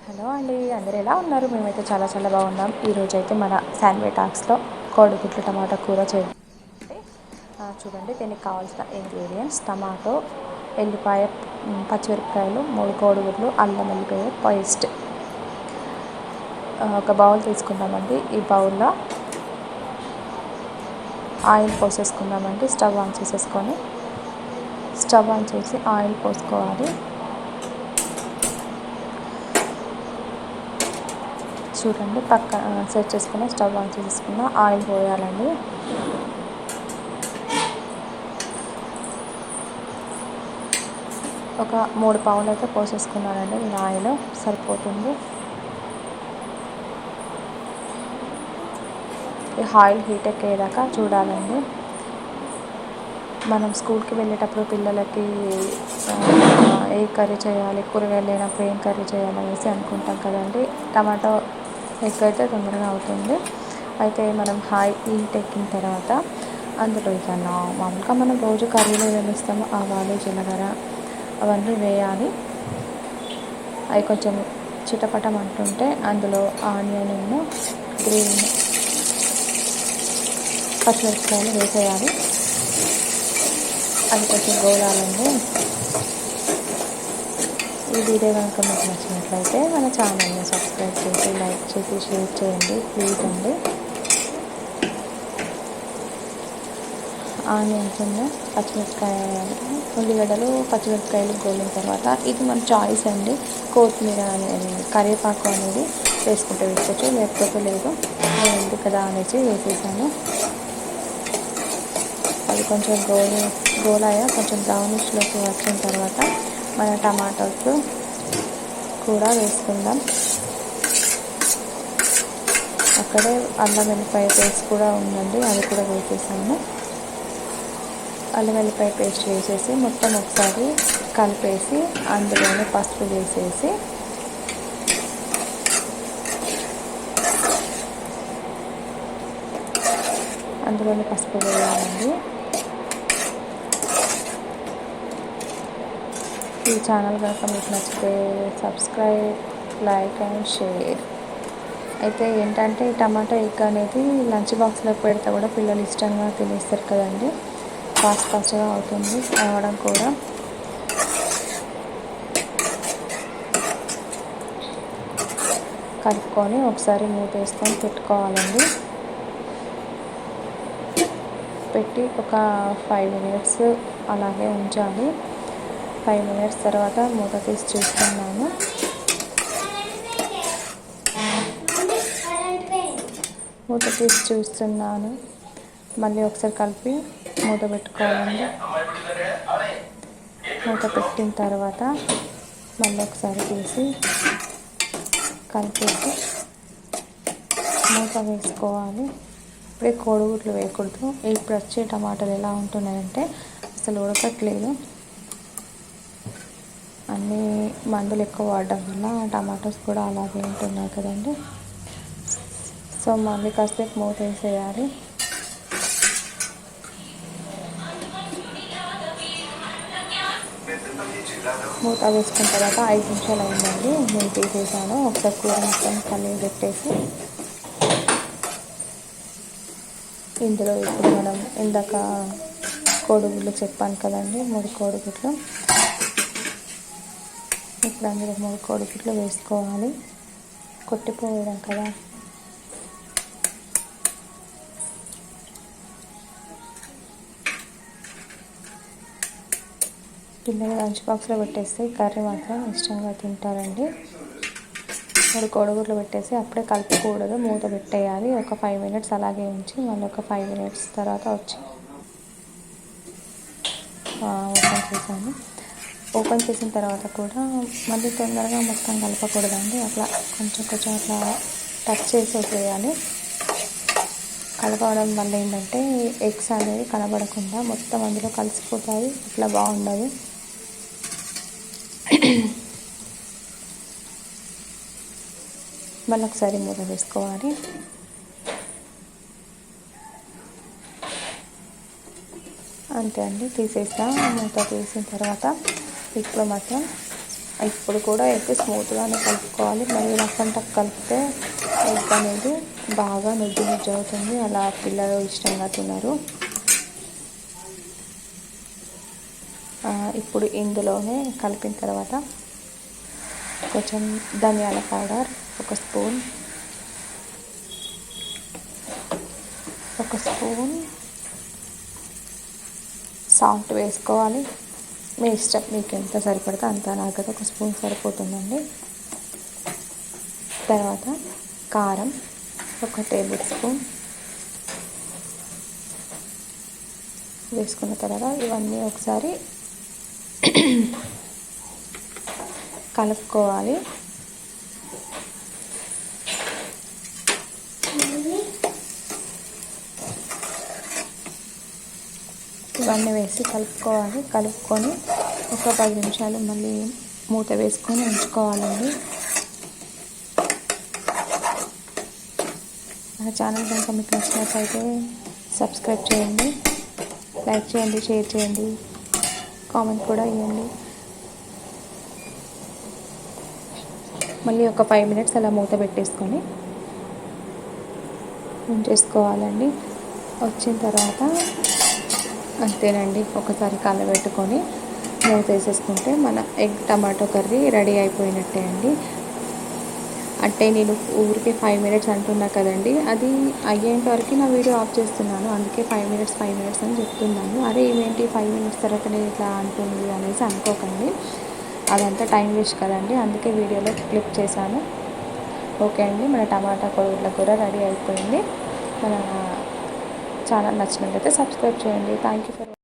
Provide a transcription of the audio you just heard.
Hello అండి, అందరు ఎలా ఉన్నారు? మేమైతే చాలా చాలా బాగున్నాం. ఈరోజు అయితే మన శాన్వే టాక్స్లో కోడిగుడ్లు టమాటా కూర చేద్దాం. చూడండి, దీనికి కావాల్సిన ఇంగ్రీడియంట్స్: టమాటో, ఎల్లిపాయ, పచ్చిమిరపకాయలు, 3 కోడిగుడ్లు, అల్లం వెల్లిపాయ పేస్ట్. ఒక బౌల్ తీసుకుందామండి. ఈ బౌల్లో ఆయిల్ పోసేసుకుందామండి. స్టవ్ ఆన్ చేసి ఆయిల్ పోసుకోవాలి. చూడండి, పక్క సెట్ చేసుకున్న స్టవ్ ఆన్ చేసుకున్న ఆయిల్ పోయాలండి. ఒక 3 పావులు అయితే పోసేసుకున్నానండి. నేను ఆయిల్ సరిపోతుంది. ఈ ఆయిల్ హీట్ ఎక్కేదాకా చూడాలండి. మనం స్కూల్కి వెళ్ళేటప్పుడు పిల్లలకి ఏ కర్రీ చేయాలి, కూరగాయలు లేనప్పుడు ఏం కర్రీ చేయాలనేసి అనుకుంటాం కదండి. టమాటో ఎగ్ అయితే తొందరగా అవుతుంది. అయితే మనం హీట్ ఎక్కిన తర్వాత అందులో ఇక మామూలుగా మనం రోజు కర్రీలో వేస్తాము ఆవాలు, జీలకర్ర అవన్నీ వేయాలి. అవి కొంచెం చిటపటం అంటుంటే అందులో ఆనియన్, గ్రీన్ పచ్చిమిరపకాయలు వేసేయాలి. అది కొంచెం గోలాలండి. ఈ వీడియో కనుక మీకు నచ్చినట్లయితే మన ఛానల్ని సబ్స్క్రైబ్ చేసి, లైక్ చేసి, షేర్ చేయండి ప్లీజ్ అండి. ఆనియన్స్, పచ్చిమిరపకాయలు, ఉల్లిగడ్డలు, పచ్చిమిరపకాయలు గోలిన తర్వాత ఇది మన చాయిస్ అండి. కొత్తిమీర అనేది, కరివేపాకు అనేది వేసుకుంటే వేసుకోవచ్చు, లేకపోతే లేదు. నేను ఉంది కదా అనేసి వేసేసాను. అది కొంచెం గోలాయ కొంచెం బ్రౌనిష్లోకి వచ్చిన తర్వాత మన టమాటోస్ కూడా వేసుకుందాం. అక్కడే అల్లం వెల్లిపాయ పేస్ట్ కూడా ఉందండి, అది కూడా వేసేసాము. అల్లం వెల్లిపాయ పేస్ట్ వేసేసి మొత్తం ఒకసారి కలిపేసి అందులోనే పసుపు వేసేసి అందులోనే పసుపు వేయాలండి. ఈ ఛానల్ కనుక మీకు నచ్చితే సబ్స్క్రైబ్, లైక్ అండ్ షేర్. అయితే ఏంటంటే ఈ టమాటా ఎగ్ అనేది లంచ్ బాక్స్లో పెడితే కూడా పిల్లలు ఇష్టంగా తినేస్తారు కదండి. ఫాస్ట్గా అవుతుంది అవడం కూడా. కలుపుకొని ఒకసారి మూత వేసుకొని పెట్టుకోవాలండి. పెట్టి ఒక 5 మినిట్స్ అలాగే ఉంచాలి. 5 మినిట్స్ తర్వాత మూత తీసి చూస్తున్నాను. మళ్ళీ ఒకసారి కలిపి మూత పెట్టుకోవాలండి. మూత పెట్టిన తర్వాత మళ్ళీ ఒకసారి తీసి కలిపేసి మూత వేసుకోవాలి. ఇప్పుడే కోడిగుడ్లు వేయకూడదు. ఇప్పుడు వచ్చే టమాటాలు ఎలా ఉంటున్నాయంటే అసలు ఉడకట్లేదు. అన్నీ మందులు ఎక్కువ వాడడం వల్ల టమాటోస్ కూడా అలాగే ఉంటున్నాయి కదండి. సో మళ్ళీ కాసేపు మూత వేసేయాలి. మూత వేసుకున్న తర్వాత 5 నిమిషాలు అయిందండి. నేను తీసేసాను. ఒకసారి కూర మొత్తం కలిగి పెట్టేసి ఇందులో ఇప్పుడు మనం ఇందాక కోడిగుడ్లు చెప్పాను కదండి, 3 కోడిగుడ్లు. ఇప్పుడు అందులో 3 కోడిగుడ్లు వేసుకోవాలి. కొట్టిపోయడం కదా. పిల్లలు లంచ్ బాక్స్లో పెట్టేస్తే కర్రీ మాత్రం ఇష్టంగా తింటారండి. 3 కోడిగుడ్లు పెట్టేసి అప్పుడే కలుపుకూడదు, మూత పెట్టేయాలి. ఒక 5 మినిట్స్ అలాగే ఉంచి మళ్ళీ ఒక 5 మినిట్స్ తర్వాత వచ్చి ఓపెన్ చేసిన తర్వాత కూడా మళ్ళీ తొందరగా మొత్తం కలపకూడదండి. అట్లా కొంచెం అట్లా టచ్ చేసి వదిలేయాలి. కలపడం వల్ల ఏంటంటే ఎగ్స్ అనేవి కనబడకుండా మొత్తం అందులో కలిసిపోతాయి. అట్లా బాగుండదు. మళ్ళీ ఒకసారి మూత వేసుకోవాలి. అంతే అండి, తీసేస్తా. మూత తీసిన తర్వాత ఇప్పుడు మాత్రం ఇప్పుడు కూడా ఎగ్ స్మూత్గానే కలుపుకోవాలి. మరి రఫ్ అండ్ టఫ్ కలిపితే ఎగ్ అనేది బాగా నుజ్జు నుజ్జు అవుతుంది. అలా పిల్లలు ఇష్టంగా తినరు. ఇప్పుడు ఇందులోనే కలిపిన తర్వాత కొంచెం ధనియాల పౌడర్ 1 స్పూన్, 1 స్పూన్ సాల్ట్ వేసుకోవాలి. మీ ఇష్టం, మీకు ఎంత సరిపడితే అంత. నాకైతే 1 స్పూన్ సరిపోతుందండి. తర్వాత కారం 1 టేబుల్ స్పూన్ వేసుకున్న తర్వాత ఇవన్నీ ఒకసారి కలుపుకోవాలి. ఇవన్నీ వేసి కలుపుకొని ఒక 10 నిమిషాలు మళ్ళీ మూత వేసుకొని ఉంచుకోవాలండి. మన ఛానల్ కనుక మీకు నచ్చినట్లయితే సబ్స్క్రైబ్ చేయండి, లైక్ చేయండి, షేర్ చేయండి, కామెంట్ కూడా ఇవ్వండి. మళ్ళీ ఒక 5 మినిట్స్ అలా మూత పెట్టేసుకొని ఉంచేసుకోవాలండి. వచ్చిన తర్వాత అంతేనండి, ఒకసారి కలబెట్టుకొని మూత వేసేసుకుంటే మన ఎగ్ టమాటో కర్రీ రెడీ అయిపోయినట్టే అండి. అంటే నేను ఊరికే 5 మినిట్స్ అంటున్నా కదండి, అది అయ్యేంత వరకు నా వీడియో ఆఫ్ చేస్తున్నాను. అందుకే 5 మినిట్స్ అని చెప్తున్నాను. అరే ఇవేంటి 5 మినిట్స్ తర్వాతనే ఇట్లా అంటుంది అనేసి అనుకోకండి, అదంతా టైం వేస్ట్ కదండి. అందుకే వీడియోలో క్లిప్ చేశాను. ఓకే అండి, మన టమాటా కోడిగుడ్ల కూర రెడీ అయిపోయింది. మన ఛానల్ నచ్చినట్లయితే సబ్స్క్రైబ్ చేయండి. Thank you for